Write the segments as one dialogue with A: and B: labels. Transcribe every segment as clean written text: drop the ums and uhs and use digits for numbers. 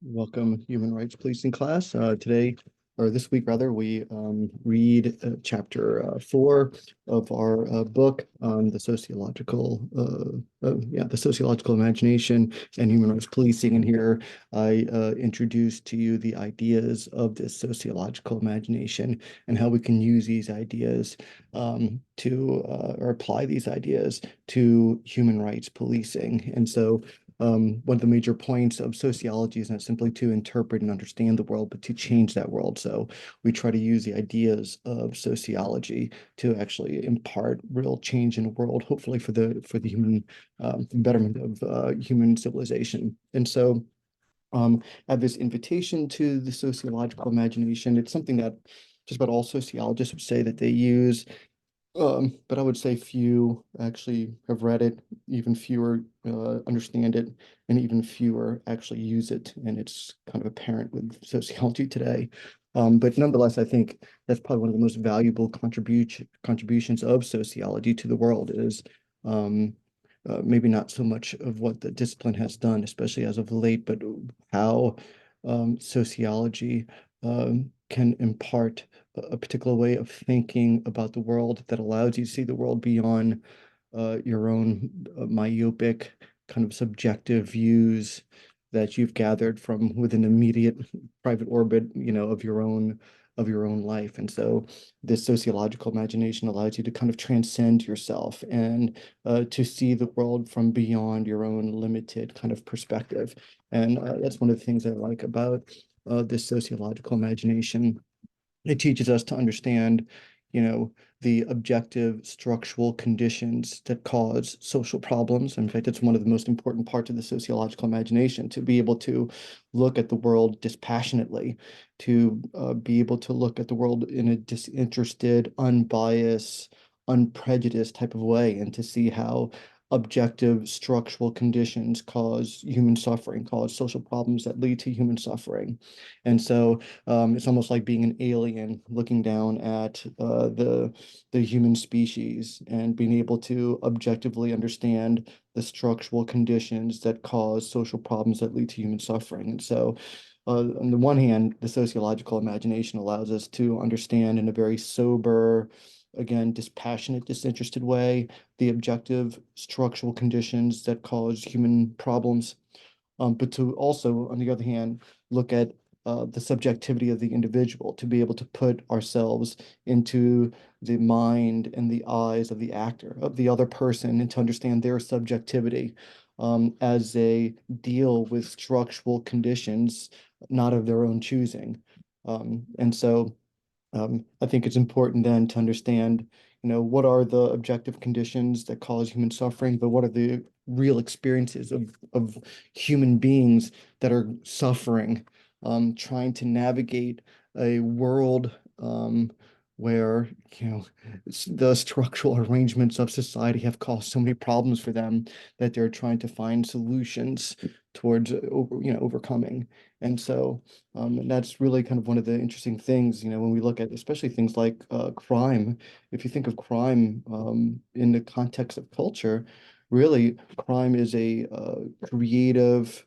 A: Welcome, Human Rights Policing class. Today, or this week rather, we read chapter 4 of our book on the sociological imagination and human rights policing. And here I introduce to you the ideas of this sociological imagination and how we can use these ideas or apply these ideas to human rights policing. And so one of the major points of sociology is not simply to interpret and understand the world, but to change that world. So we try to use the ideas of sociology to actually impart real change in the world, hopefully for the human betterment of human civilization. And so I have this invitation to the sociological imagination. It's something that just about all sociologists would say that they use, but I would say few actually have read it, even fewer understand it, and even fewer actually use it. And it's kind of apparent with sociology today. But nonetheless, I think that's probably one of the most valuable contributions of sociology to the world is maybe not so much of what the discipline has done, especially as of late, but how sociology can impart a particular way of thinking about the world that allows you to see the world beyond your own myopic kind of subjective views that you've gathered from within immediate private orbit, of your own life. And so this sociological imagination allows you to kind of transcend yourself and to see the world from beyond your own limited kind of perspective. And that's one of the things I like about this sociological imagination. It teaches us to understand, the objective structural conditions that cause social problems. In fact, it's one of the most important parts of the sociological imagination, to be able to look at the world dispassionately, to be able to look at the world in a disinterested, unbiased, unprejudiced type of way, and to see how objective structural conditions cause human suffering, cause social problems that lead to human suffering. And so it's almost like being an alien looking down at the human species and being able to objectively understand the structural conditions that cause social problems that lead to human suffering. And so, on the one hand, the sociological imagination allows us to understand in a very sober, again, dispassionate, disinterested way, the objective structural conditions that cause human problems, but to also, on the other hand, look at the subjectivity of the individual, to be able to put ourselves into the mind and the eyes of the actor, of the other person, and to understand their subjectivity as they deal with structural conditions not of their own choosing. And so I think it's important then to understand, what are the objective conditions that cause human suffering, but what are the real experiences of human beings that are suffering, trying to navigate a world where, the structural arrangements of society have caused so many problems for them that they're trying to find solutions towards, overcoming. And so and that's really kind of one of the interesting things, when we look at especially things like crime. If you think of crime in the context of culture, really crime is a creative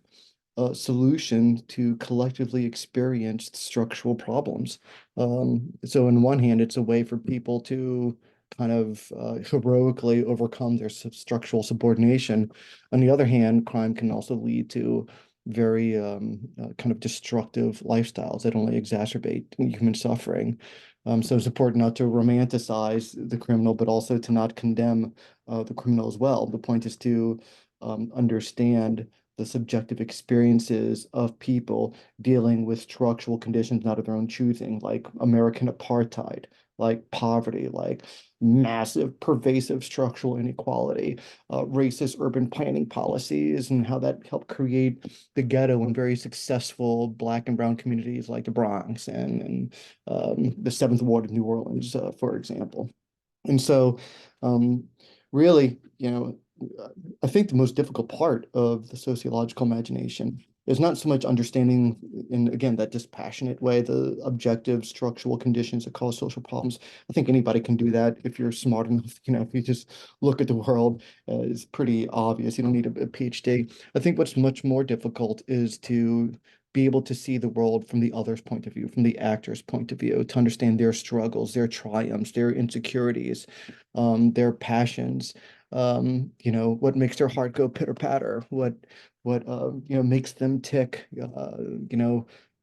A: solution to collectively experienced structural problems. So on one hand, it's a way for people to kind of heroically overcome their structural subordination. On the other hand, crime can also lead to very kind of destructive lifestyles that only exacerbate human suffering. So it's important not to romanticize the criminal, but also to not condemn the criminal as well. The point is to understand the subjective experiences of people dealing with structural conditions not of their own choosing, like American apartheid, like poverty, like massive, pervasive structural inequality, racist urban planning policies, and how that helped create the ghetto in very successful Black and Brown communities like the Bronx and the Seventh Ward of New Orleans, for example. And so, really, I think the most difficult part of the sociological imagination is not so much understanding, in again, that dispassionate way, the objective structural conditions that cause social problems. I think anybody can do that if you're smart enough. If you just look at the world, it's pretty obvious. You don't need a PhD. I think what's much more difficult is to be able to see the world from the other's point of view, from the actor's point of view, to understand their struggles, their triumphs, their insecurities, their passions, what makes their heart go pitter patter, what makes them tick,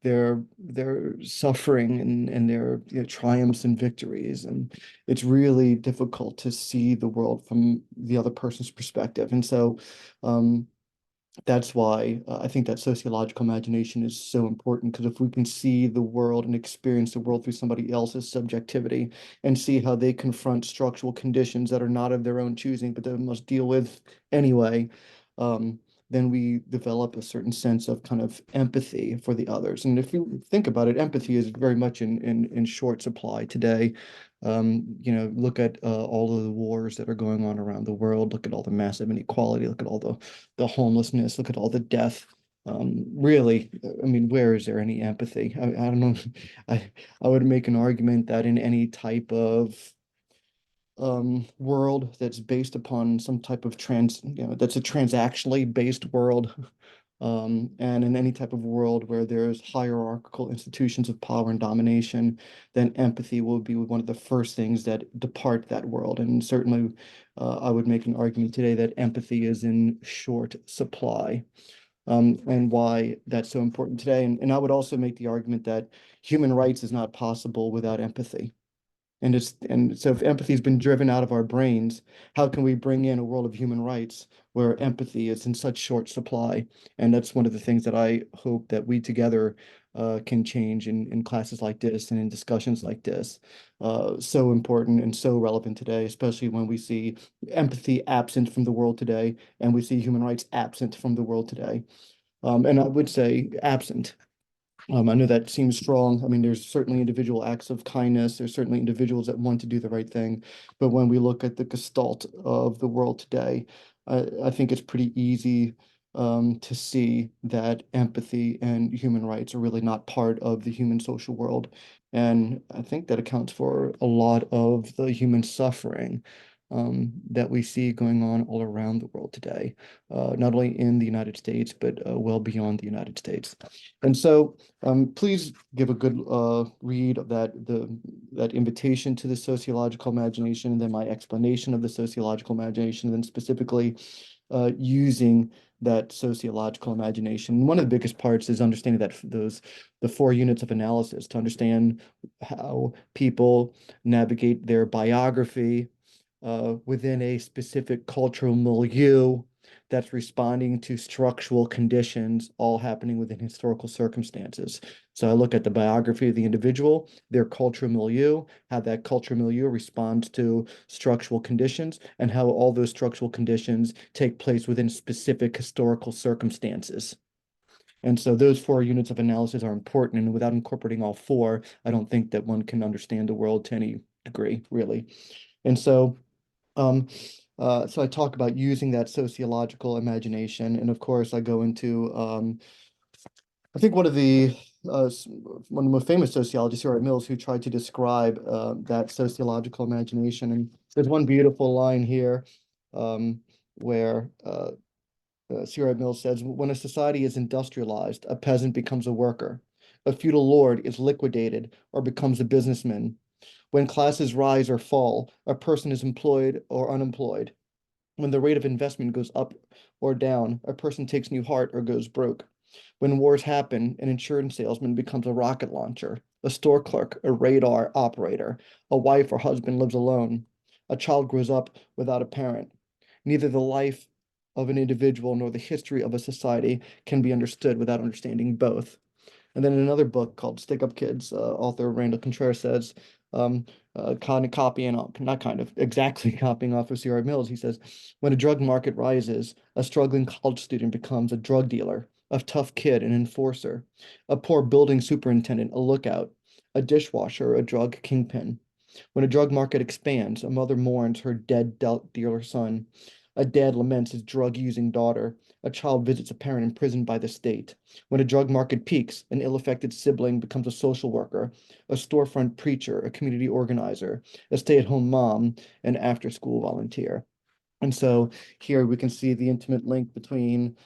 A: their suffering and their triumphs and victories. And it's really difficult to see the world from the other person's perspective. And so that's why I think that sociological imagination is so important, because if we can see the world and experience the world through somebody else's subjectivity and see how they confront structural conditions that are not of their own choosing, but they must deal with anyway, um, then we develop a certain sense of kind of empathy for the others. And if you think about it, empathy is very much in short supply today. Look at all of the wars that are going on around the world. Look at all the massive inequality. Look at all the homelessness. Look at all the death. Really, I mean, where is there any empathy? I don't know. I would make an argument that in any type of world that's based upon some type of that's a transactionally based world, and in any type of world where there's hierarchical institutions of power and domination, then empathy will be one of the first things that depart that world. And certainly, I would make an argument today that empathy is in short supply, and why that's so important today. And I would also make the argument that human rights is not possible without empathy. And so if empathy has been driven out of our brains, how can we bring in a world of human rights where empathy is in such short supply? And that's one of the things that I hope that we together can change in classes like this and in discussions like this. So important and so relevant today, especially when we see empathy absent from the world today, and we see human rights absent from the world today. And I would say absent. I know that seems strong. I mean, there's certainly individual acts of kindness. There's certainly individuals that want to do the right thing. But when we look at the gestalt of the world today, I think it's pretty easy to see that empathy and human rights are really not part of the human social world. And I think that accounts for a lot of the human suffering that we see going on all around the world today, not only in the United States, but well beyond the United States. And so please give a good read of that invitation to the sociological imagination, and then my explanation of the sociological imagination, and then specifically using that sociological imagination. One of the biggest parts is understanding that the 4 units of analysis to understand how people navigate their biography within a specific cultural milieu that's responding to structural conditions, all happening within historical circumstances. So I look at the biography of the individual, their cultural milieu, how that cultural milieu responds to structural conditions, and how all those structural conditions take place within specific historical circumstances. And so those 4 units of analysis are important. And without incorporating all four, I don't think that one can understand the world to any degree, really. And um, so I talk about using that sociological imagination, and of course I go into I think one of the most famous sociologists, Stuart Mills, who tried to describe that sociological imagination. And there's one beautiful line here where Stuart Mills says, "When a society is industrialized, a peasant becomes a worker. A feudal lord is liquidated or becomes a businessman. When classes rise or fall, a person is employed or unemployed. When the rate of investment goes up or down, a person takes new heart or goes broke. When wars happen, an insurance salesman becomes a rocket launcher, a store clerk, a radar operator, a wife or husband lives alone, a child grows up without a parent. Neither the life of an individual nor the history of a society can be understood without understanding both." And then in another book called Stick Up Kids, author Randall Contreras says, kind of copying off, not kind of, exactly copying off of C.R. Mills, he says, "When a drug market rises, a struggling college student becomes a drug dealer, a tough kid, an enforcer, a poor building superintendent, a lookout, a dishwasher, a drug kingpin. When a drug market expands, a mother mourns her dead dealer son. A dad laments his drug-using daughter. A child visits a parent imprisoned by the state. When a drug market peaks, an ill-affected sibling becomes a social worker, a storefront preacher, a community organizer, a stay-at-home mom, an after-school volunteer." And so here we can see the intimate link between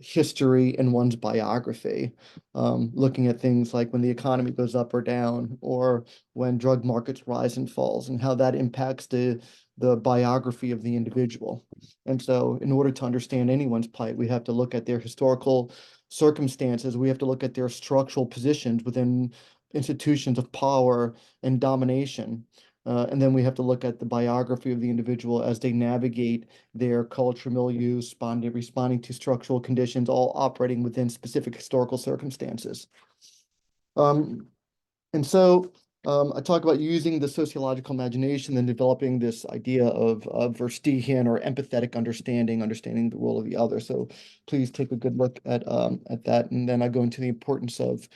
A: history in one's biography, looking at things like when the economy goes up or down, or when drug markets rise and falls, and how that impacts the biography of the individual. And so, in order to understand anyone's plight, we have to look at their historical circumstances. We have to look at their structural positions within institutions of power and domination. And then we have to look at the biography of the individual as they navigate their culture, milieu, responding to structural conditions, all operating within specific historical circumstances. Um, and so I talk about using the sociological imagination and developing this idea of Verstehen or empathetic understanding, understanding the role of the other. So please take a good look at that. And then I go into the importance of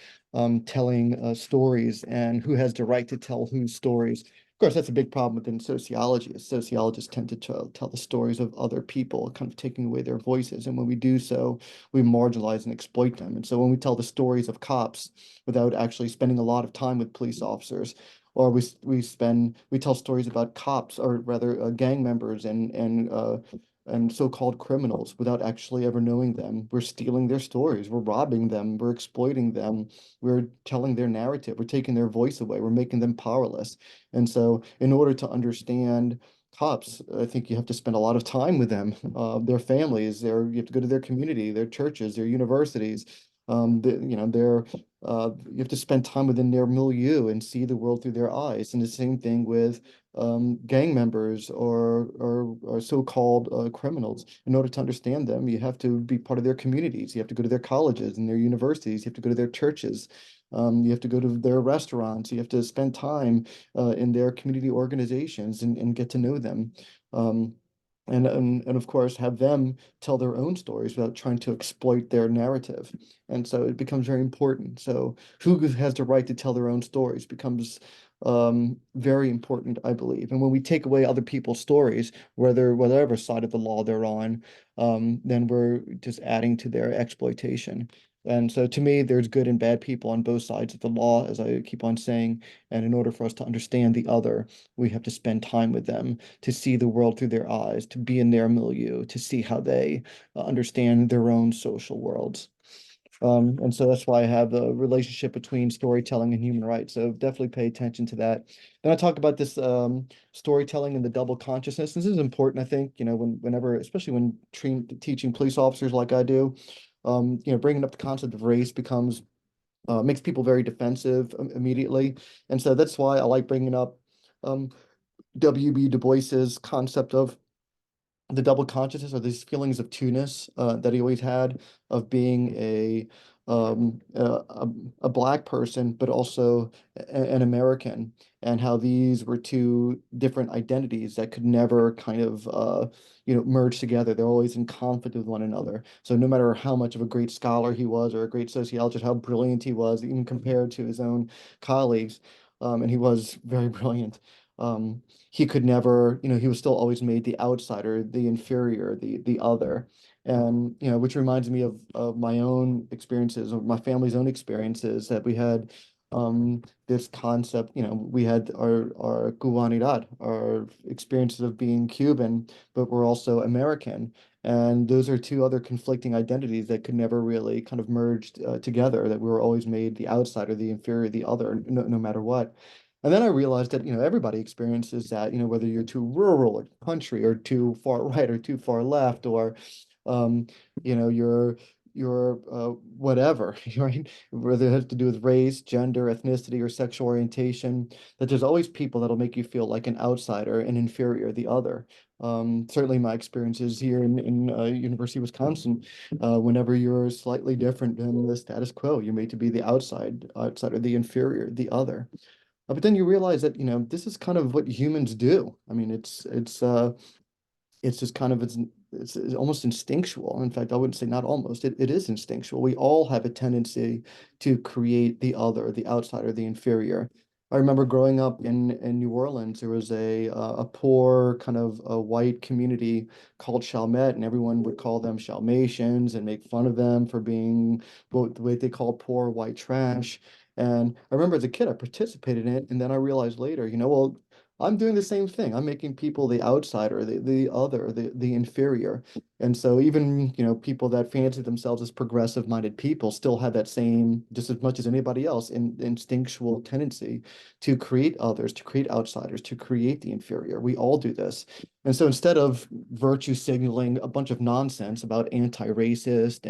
A: telling stories and who has the right to tell whose stories. Of course, that's a big problem within sociology. Sociologists tend to tell the stories of other people, kind of taking away their voices. And when we do so, we marginalize and exploit them. And so when we tell the stories of cops without actually spending a lot of time with police officers, or we tell stories about cops, or rather gang members and so-called criminals without actually ever knowing them. We're stealing their stories, we're robbing them, we're exploiting them, we're telling their narrative, we're taking their voice away, we're making them powerless. And so in order to understand cops, I think you have to spend a lot of time with them, their families, you have to go to their community, their churches, their universities. You have to spend time within their milieu and see the world through their eyes. And the same thing with gang members or so-called criminals. In order to understand them, you have to be part of their communities. You have to go to their colleges and their universities. You have to go to their churches. You have to go to their restaurants. You have to spend time in their community organizations and get to know them. Um, and of course have them tell their own stories without trying to exploit their narrative. And so it becomes very important. So who has the right to tell their own stories becomes very important, I believe. And when we take away other people's stories, whatever side of the law they're on, then we're just adding to their exploitation. And so to me, there's good and bad people on both sides of the law, as I keep on saying. And in order for us to understand the other, we have to spend time with them to see the world through their eyes, to be in their milieu, to see how they understand their own social worlds. And so that's why I have a relationship between storytelling and human rights. So definitely pay attention to that. Then I talk about this storytelling and the double consciousness. This is important, I think, whenever, especially when teaching police officers like I do, bringing up the concept of race becomes makes people very defensive immediately. And so that's why I like bringing up um, W.B. Du Bois's concept of the double consciousness, or these feelings of two-ness that he always had, of being a black person, but also an American, and how these were two different identities that could never kind of merge together. They're always in conflict with one another. So no matter how much of a great scholar he was, or a great sociologist, how brilliant he was, even compared to his own colleagues, and he was very brilliant. He could never, he was still always made the outsider, the inferior, the other. And, which reminds me of my own experiences, of my family's own experiences, that we had this concept, we had our Cubanidad, our experiences of being Cuban, but we're also American. And those are two other conflicting identities that could never really kind of merge together, that we were always made the outsider, the inferior, the other, no matter what. And then I realized that, everybody experiences that, whether you're too rural or country, or too far right or too far left, or, um, you're whatever, right? Whether it has to do with race, gender, ethnicity, or sexual orientation, that there's always people that'll make you feel like an outsider and inferior, the other. Certainly my experiences here in University of Wisconsin, whenever you're slightly different than the status quo, you're made to be the outsider, the inferior, the other. But then you realize that, this is kind of what humans do. I mean, it's just kind of it's almost instinctual. In fact, I wouldn't say not almost. It is instinctual. We all have a tendency to create the other, the outsider, the inferior. I remember growing up in New Orleans, there was a poor kind of a white community called Chalmette, and everyone would call them Chalmatians and make fun of them for being what the way they called poor white trash. And I remember as a kid, I participated in it, and then I realized later, well, I'm doing the same thing. I'm making people the outsider, the other, the inferior. And so even, people that fancy themselves as progressive-minded people still have that same, just as much as anybody else, instinctual tendency to create others, to create outsiders, to create the inferior. We all do this. And so instead of virtue signaling a bunch of nonsense about anti-racist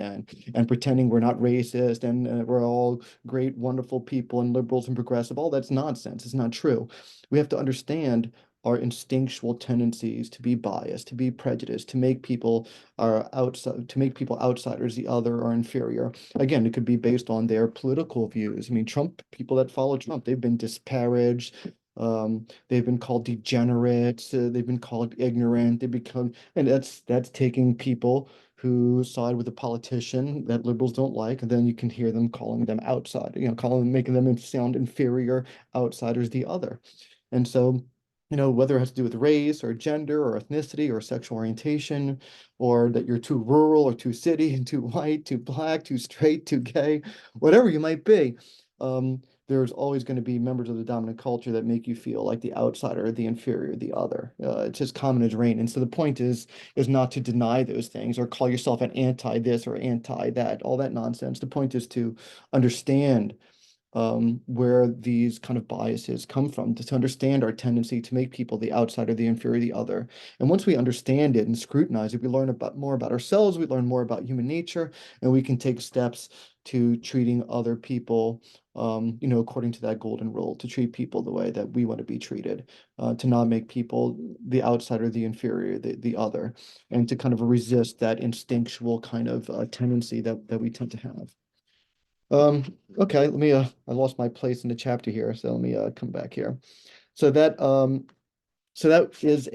A: and pretending we're not racist and we're all great, wonderful people and liberals and progressive, all that's nonsense. It's not true. We have to understand our instinctual tendencies to be biased, to be prejudiced, to make people outsiders, the other or inferior. Again, it could be based on their political views. I mean, people that follow Trump, they've been disparaged. They've been called degenerates. They've been called ignorant. And that's taking people who side with a politician that liberals don't like, and then you can hear them calling them outside, making them sound inferior, outsiders, the other. And so, whether it has to do with race or gender or ethnicity or sexual orientation, or that you're too rural or too city, too white, too black, too straight, too gay, whatever you might be, there's always going to be members of the dominant culture that make you feel like the outsider, the inferior, the other. It's just common as rain. And so the point is not to deny those things or call yourself an anti this or anti that, all that nonsense. The point is to understand where these kind of biases come from, to understand our tendency to make people the outsider, the inferior, the other. And once we understand it and scrutinize it, we learn more about ourselves, we learn more about human nature, and we can take steps to treating other people, according to that golden rule, to treat people the way that we want to be treated, to not make people the outsider, the inferior, the other, and to kind of resist that instinctual kind of tendency that we tend to have. Okay, I lost my place in the chapter here, so let me come back here. So that is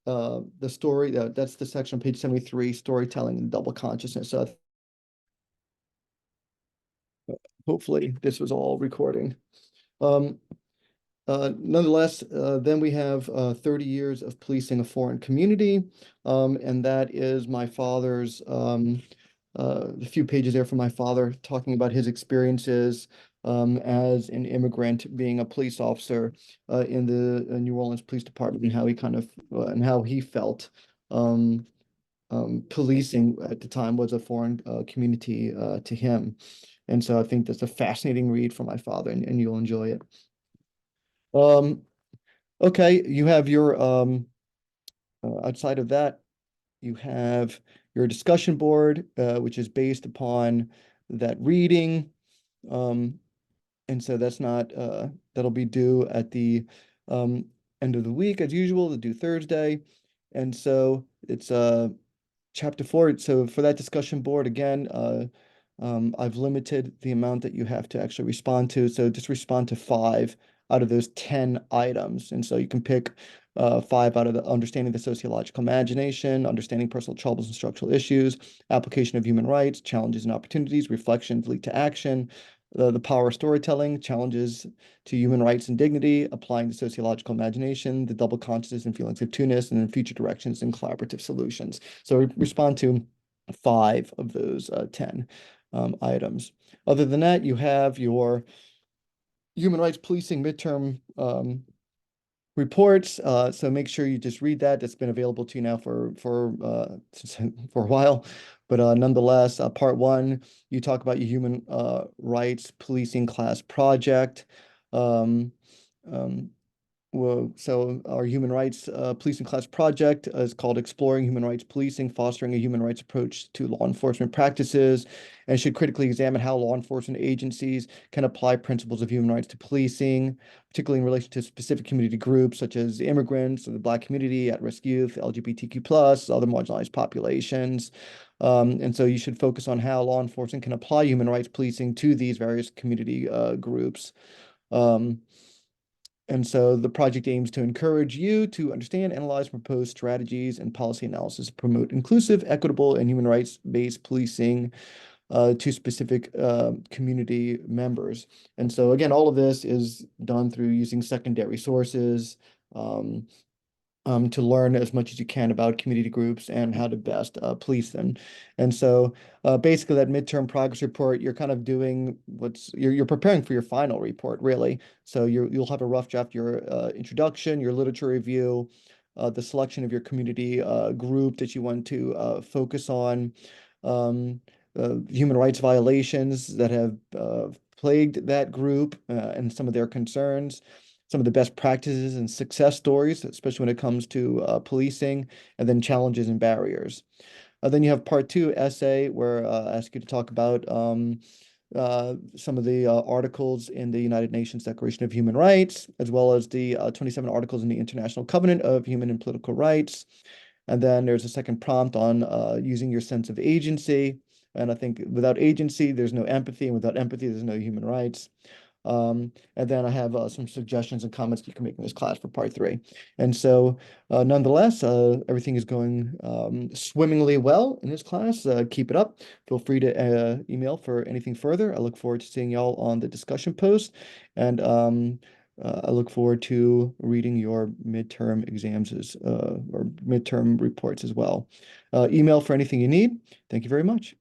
A: the story that's the section on page 73, storytelling and double consciousness. So hopefully this was all recording. Um, Nonetheless, then we have 30 years of policing a foreign community, and that is my father's a few pages there from my father talking about his experiences as an immigrant, being a police officer in the New Orleans Police Department, and how he and how he felt. Um, Policing at the time was a foreign community to him. And so I think that's a fascinating read from my father, and you'll enjoy it. Um, okay, you have your outside of that, you have your discussion board, which is based upon that reading. Um, and so that'll be due at the end of the week as usual, to do Thursday. And so it's chapter 4. So for that discussion board, again, I've limited the amount that you have to actually respond to. So just respond to 5 out of those 10 items. And so you can pick 5 out of the understanding the sociological imagination, understanding personal troubles and structural issues, application of human rights, challenges and opportunities, reflections lead to action, the power of storytelling, challenges to human rights and dignity, applying the sociological imagination, the double consciousness and feelings of two-ness, and then future directions and collaborative solutions. So respond to 5 of those 10 items. Other than that, you have your human rights policing midterm reports. So make sure you just read that. That's been available to you now for for a while. But nonetheless, part 1, you talk about your human rights policing class project. Um, um, well, so our human rights policing class project is called Exploring Human Rights Policing, Fostering a Human Rights Approach to Law Enforcement Practices, and should critically examine how law enforcement agencies can apply principles of human rights to policing, particularly in relation to specific community groups such as immigrants, or the Black community, at-risk youth, LGBTQ+, other marginalized populations. And so you should focus on how law enforcement can apply human rights policing to these various community groups. And so the project aims to encourage you to understand, analyze, propose strategies and policy analysis to promote inclusive, equitable, and human rights-based policing to specific community members. And so again, all of this is done through using secondary sources, to learn as much as you can about community groups and how to best police them. And so basically that midterm progress report, you're kind of doing you're preparing for your final report, really. So you'll have a rough draft, your introduction, your literature review, the selection of your community group that you want to focus on, um, human rights violations that have plagued that group and some of their concerns, some of the best practices and success stories, especially when it comes to policing, and then challenges and barriers. Then you have part two essay where I ask you to talk about some of the articles in the United Nations Declaration of Human Rights, as well as the 27 articles in the International Covenant of Human and Political Rights. And then there's a second prompt on using your sense of agency. And I think without agency, there's no empathy, and without empathy, there's no human rights. And then I have some suggestions and comments you can make in this class for part three. And so, nonetheless, everything is going swimmingly well in this class. Keep it up. Feel free to email for anything further. I look forward to seeing y'all on the discussion post, and I look forward to reading your midterm exams or midterm reports as well. Email for anything you need. Thank you very much.